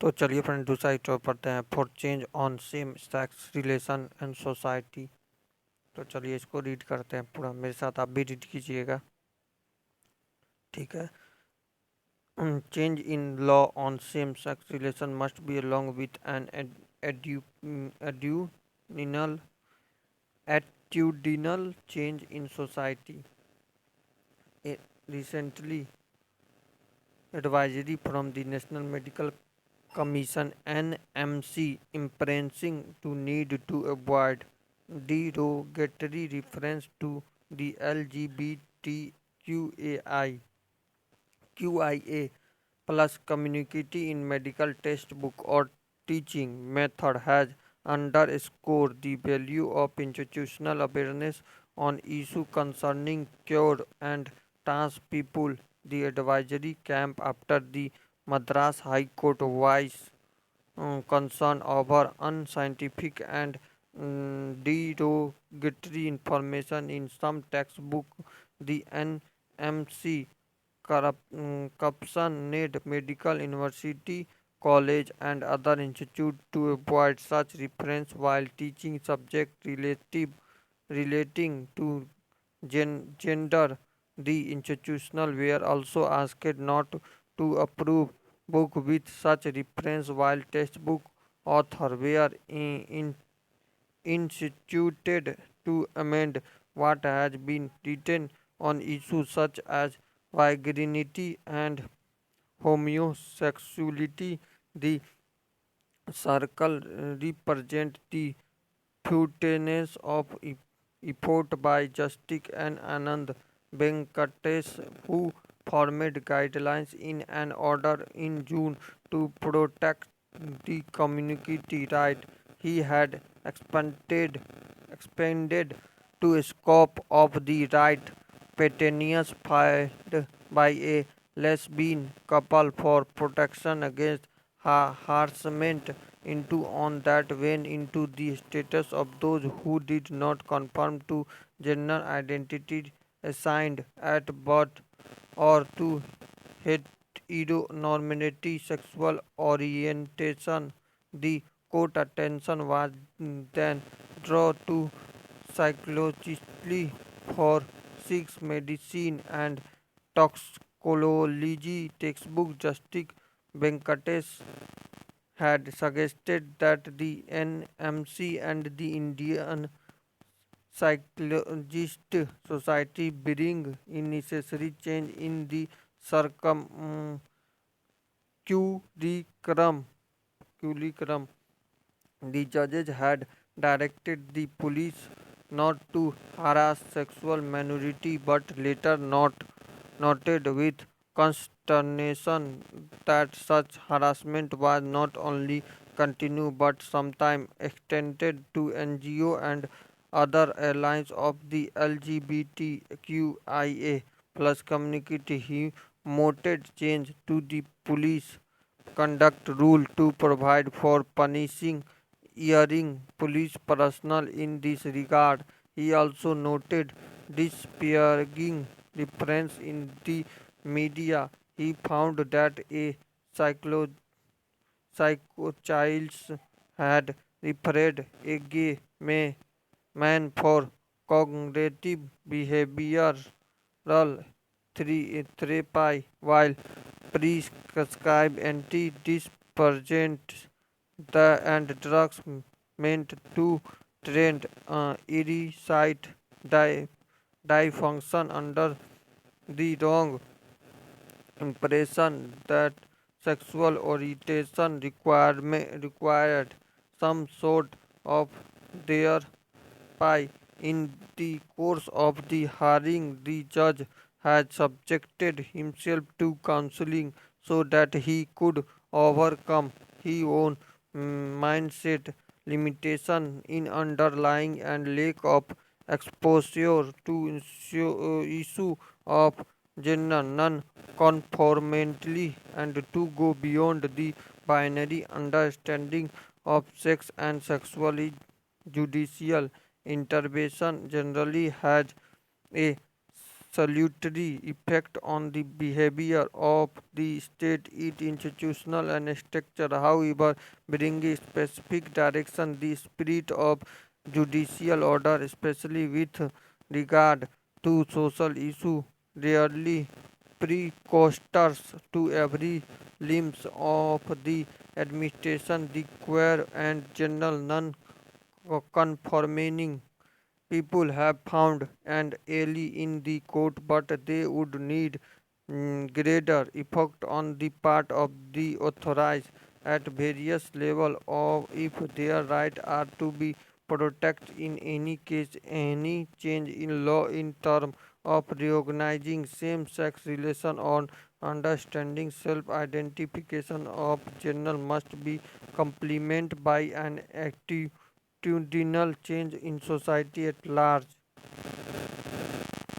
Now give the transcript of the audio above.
तो चलिए फ्रेंड दूसरा एक टॉप पढ़ते हैं for change on same sex relation and society. तो चलिए इसको रीड करते हैं पूरा, मेरे साथ आप भी रीड कीजिएगा। ठीक है। Change in law on same sex relation must be along with an attitudinal attitudinal change in society. Recently, advisory from the National Medical Commission (NMC) impressing to need to avoid derogatory reference to the LGBTQAI QIA plus community in medical textbook or teaching method has underscored the value of institutional awareness on issues concerning queer and trans people. The advisory came after the Madras High Court voiced concern over unscientific and derogatory information in some textbooks. The NMC corruption need medical university, college and other institutes to avoid such reference while teaching subject relating to gender. The institutional were also asked not to approve book with such reference while textbook author were instituted to amend what has been written on issues such as virginity and homosexuality. The circle represent the futility of effort by Justice N. Anand Venkatesh, who formed guidelines in an order in June to protect the community right. He had expanded to scope of the right petitions filed by a lesbian couple for protection against harassment into on that went into the status of those who did not conform to gender identity assigned at birth or to heteronormative sexual orientation. The court attention was then drawn to psychologically for six medicine and toxicology textbook. Justice Venkatesh had suggested that the NMC and the Indian Psychologist Society bring in necessary change in the curriculum. curriculum. The judges had directed the police not to harass sexual minority but later noted with consternation that such harassment was not only continued but sometimes extended to NGO and other allies of the LGBTQIA plus community. He moted change to the police conduct rule to provide for punishing hearing police personnel in this regard. He also noted disparaging reference in the media. He found that a psycho- psychochild had referred a gay man for cognitive behavioral therapy while prescribed antidepressants and drugs meant to treat erectile dysfunction under the wrong impression that sexual orientation required some sort of therapy. In the course of the hearing, the judge had subjected himself to counseling so that he could overcome his own mindset limitation in underlying and lack of exposure to issue of gender non-conformity and to go beyond the binary understanding of sex and sexuality. Judicial intervention generally has a salutary effect on the behavior of the state, its institutional and structure. However, bringing specific direction, the spirit of judicial order, especially with regard to social issue, rarely precosters to every limbs of the administration, the queer and general non-conforming people have found an ally in the court, but they would need greater effort on the part of the authorities at various levels of if their rights are to be protected. In any case, any change in law in terms of recognizing same-sex relation or understanding self-identification of gender must be complemented by an active attitudinal change in society at large.